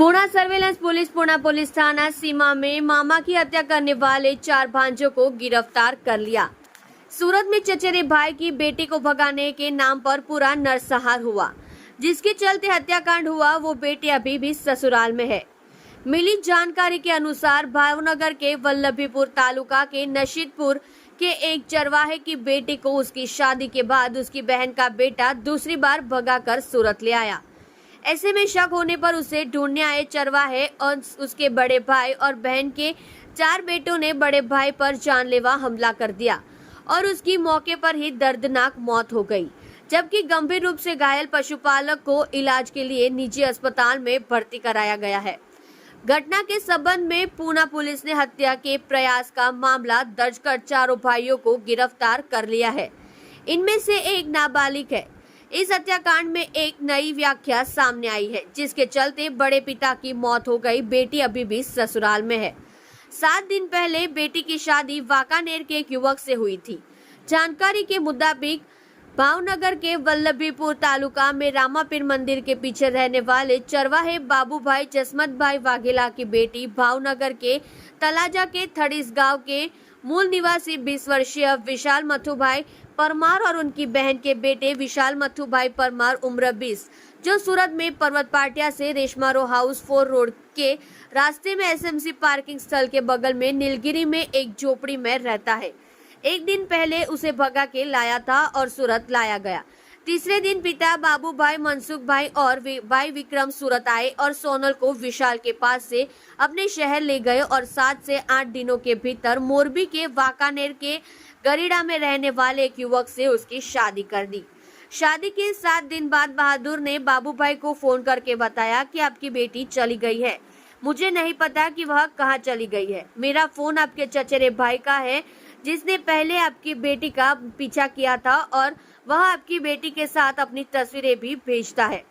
Pune surveillance police थाना सीमा में मामा की हत्या करने वाले 4 भांजों को गिरफ्तार कर लिया। सूरत में चचेरे भाई की बेटी को भगाने के नाम पर पूरा नरसंहार हुआ, जिसके चलते हत्याकांड हुआ। वो बेटी अभी भी ससुराल में है। मिली जानकारी के अनुसार भावनगर के वल्लभीपुर तालुका के नशीदपुर के एक चरवाहे की बेटी को उसकी शादी के बाद उसकी बहन का बेटा दूसरी बार भगाकर सूरत ले आया। ऐसे में शक होने पर उसे ढूंढने आए चरवाहे और उसके बड़े भाई और बहन के 4 बेटों ने बड़े भाई पर जानलेवा हमला कर दिया और उसकी मौके पर ही दर्दनाक मौत हो गई, जबकि गंभीर रूप से घायल पशुपालक को इलाज के लिए निजी अस्पताल में भर्ती कराया गया है। घटना के संबंध में पुणे पुलिस ने हत्या के प्रयास का मामला दर्ज कर चारों भाइयों को गिरफ्तार कर लिया है। इनमें से एक नाबालिग है। इस हत्याकांड में एक नई व्याख्या सामने आई है, जिसके चलते बड़े पिता की मौत हो गई। बेटी अभी भी ससुराल में है। 7 दिन पहले बेटी की शादी वाकानेर के एक युवक से हुई थी। जानकारी के मुताबिक भावनगर के वल्लभीपुर तालुका में रामापीर मंदिर के पीछे रहने वाले चरवाहे बाबू भाई जसमत भाई वाघेला की बेटी भावनगर के तलाजा के थड़ीस गांव के मूल निवासी 20 वर्षीय विशाल मथुभाई परमार और उनकी बहन के बेटे विशाल मथुभाई परमार उम्र 20, जो सूरत में पर्वत पाटिया से रेशमा रो हाउस 4 रोड के रास्ते में एसएमसी पार्किंग स्थल के बगल में नीलगिरी में एक झोपड़ी में रहता है। एक दिन पहले उसे भगा के लाया था और सूरत लाया गया। तीसरे दिन पिता बाबू भाई मनसुख भाई और भाई विक्रम सूरत आए और सोनल को विशाल के पास से अपने शहर ले गए और 7 से 8 दिनों के भीतर मोरबी के वाकानेर के गरीड़ा में रहने वाले एक युवक से उसकी शादी कर दी। शादी के 7 दिन बाद बहादुर ने बाबू भाई को फोन करके बताया कि आपकी बेटी चली गई है। मुझे नहीं पता कि वह कहाँ चली गई है। मेरा फोन आपके चचेरे भाई का है, जिसने पहले आपकी बेटी का पीछा किया था और वह आपकी बेटी के साथ अपनी तस्वीरें भी भेजता है।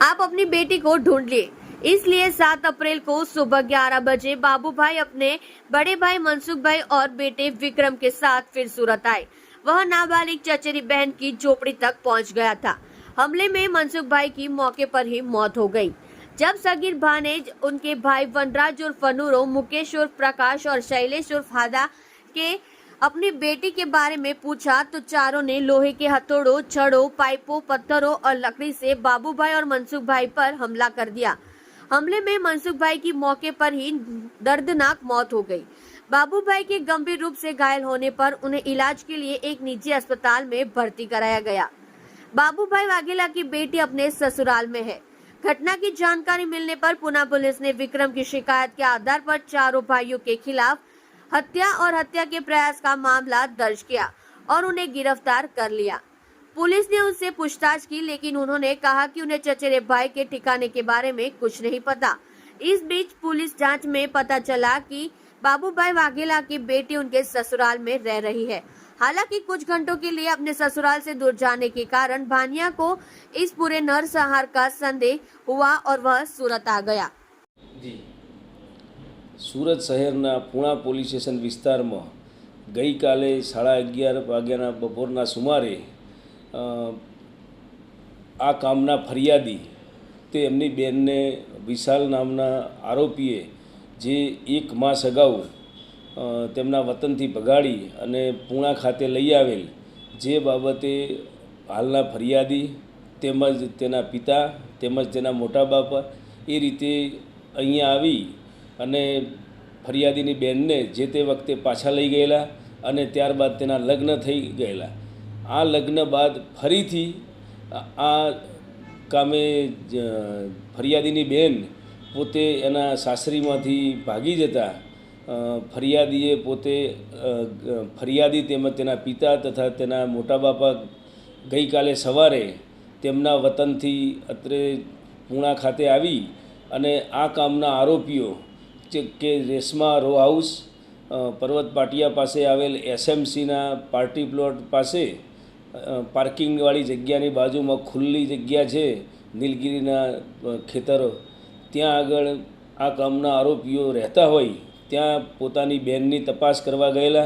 आप अपनी बेटी को ढूंढ लिए। इसलिए 7 अप्रैल को सुबह 11 बजे बाबू भाई अपने बड़े भाई मनसुख भाई और बेटे विक्रम के साथ फिर सूरत आए। वह नाबालिग चचेरी बहन की झोपड़ी तक पहुंच गया था। हमले में मनसुख भाई की मौके पर ही मौत हो गई। जब सगीर भानेज उनके भाई वनराज उर्फ वनूरो, मुकेश उर्फ प्रकाश और शैलेश उर्फ हादा के अपनी बेटी के बारे में पूछा तो चारों ने लोहे के हथौड़ों, छड़ों, पाइपों, पत्थरों और लकड़ी से बाबू भाई और मनसुख भाई पर हमला कर दिया। हमले में मनसुख भाई की मौके पर ही दर्दनाक मौत हो गई। बाबू भाई के गंभीर रूप से घायल होने पर उन्हें इलाज के लिए एक निजी अस्पताल में भर्ती कराया गया। बाबू भाई वाघेला की बेटी अपने ससुराल में है। घटना की जानकारी मिलने पर पुणे पुलिस ने विक्रम की शिकायत के आधार पर चारों भाइयों के खिलाफ हत्या और हत्या के प्रयास का मामला दर्ज किया और उन्हें गिरफ्तार कर लिया। पुलिस ने उनसे पूछताछ की, लेकिन उन्होंने कहा कि उन्हें चचेरे भाई के ठिकाने के बारे में कुछ नहीं पता। इस बीच पुलिस जांच में पता चला कि बाबू भाई वाघेला की बेटी उनके ससुराल में रह रही है। हालांकि कुछ घंटों के लिए अपने ससुराल से दूर जाने के कारण भानिया को इस पूरे नरसंहार का संदेह हुआ और वह सूरत आ गया। जी सूरत शहरना पुणे पोलीस स्टेशन विस्तार में गई काले 11:30 वाग्याना बपोरना सुमारे आ कामना फरियादी ते एमनी बेनने विशाल नामना आरोपीए जे 1 मास अगाऊ તેમના વતનથી ભગાડી અને પૂણા ખાતે લઈ આવેલ જે બાબતે હાલના ફરિયાદી તેમજ તેના પિતા તેમજ તેના મોટા બાપા એ રીતે અહીંયા આવી અને ફરિયાદીની બેનને જે તે વખતે પાછા લઈ ગયેલા અને ત્યારબાદ તેના લગ્ન થઈ ગયેલા। આ લગ્ન બાદ ફરીથી આ કામે ફરિયાદીની બેન પોતે એના સાસરીમાંથી ભાગી જતા ફરિયાદીએ પોતે ફરિયાદી તેમજ તેના પિતા તથા તેના મોટા બાપા ગઈકાલે સવારે તેમના વતનથી અત્રે પૂણા ખાતે આવી અને આ કામના આરોપીઓ કે રેશમા રો હાઉસ પર્વત પાટિયા પાસે આવેલ એસએમસીના પાર્ટી પ્લોટ પાસે પાર્કિંગવાળી જગ્યાની બાજુમાં ખુલ્લી જગ્યા છે નીલગિરીના ખેતરો, ત્યાં આગળ આ કામના આરોપીઓ રહેતા હોય ત્યાં પોતાની બેનની તપાસ કરવા ગયેલા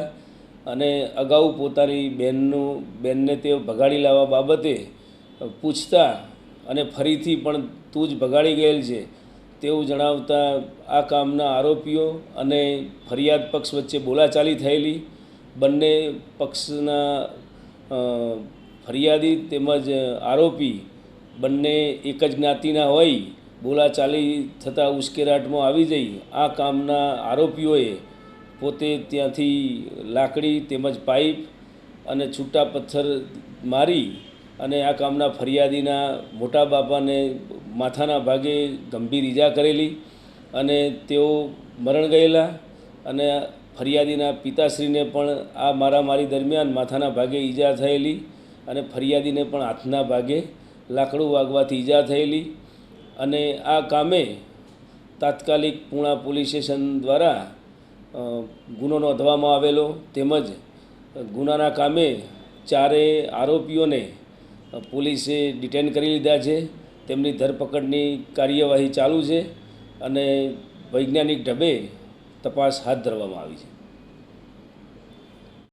અને અગાઉ પોતાની બેનને તે ભગાડી લાવવા બાબતે પૂછતા અને ફરીથી પણ તું જ ભગાડી ગયેલ છે તેવું જણાવતા આ કામના આરોપીઓ અને ફરિયાદ પક્ષ વચ્ચે બોલાચાલી થયેલી. બંને પક્ષના ફરિયાદી તેમજ આરોપી બંને એક જ જ્ઞાતિના હોય બોલાચાલી થતાં ઉશ્કેરાટમાં આવી જઈ આ કામના આરોપીઓએ પોતે ત્યાંથી લાકડી તેમજ પાઇપ અને છૂટા પથ્થર મારી અને આ કામના ફરિયાદીના મોટા બાપાને માથાના ભાગે ગંભીર ઈજા કરેલી અને તેઓ મરણ ગયેલા. અને ફરિયાદીના પિતાશ્રીને પણ આ મારામારી દરમિયાન માથાના ભાગે ઈજા થયેલી અને ફરિયાદીને પણ હાથના ભાગે લાકડું વાગવાથી ઈજા થયેલી. અને આ કામે તાત્કાલિક પૂણા પોલીસ સ્ટેશન દ્વારા ગુનો નોંધવામાં આવેલો તેમજ ગુનાના કામે ચારેય આરોપીઓને પોલીસે ડિટેન કરી લીધા છે. તેમની ધરપકડની કાર્યવાહી ચાલુ છે અને વૈજ્ઞાનિક ઢબે તપાસ હાથ ધરવામાં આવી છે.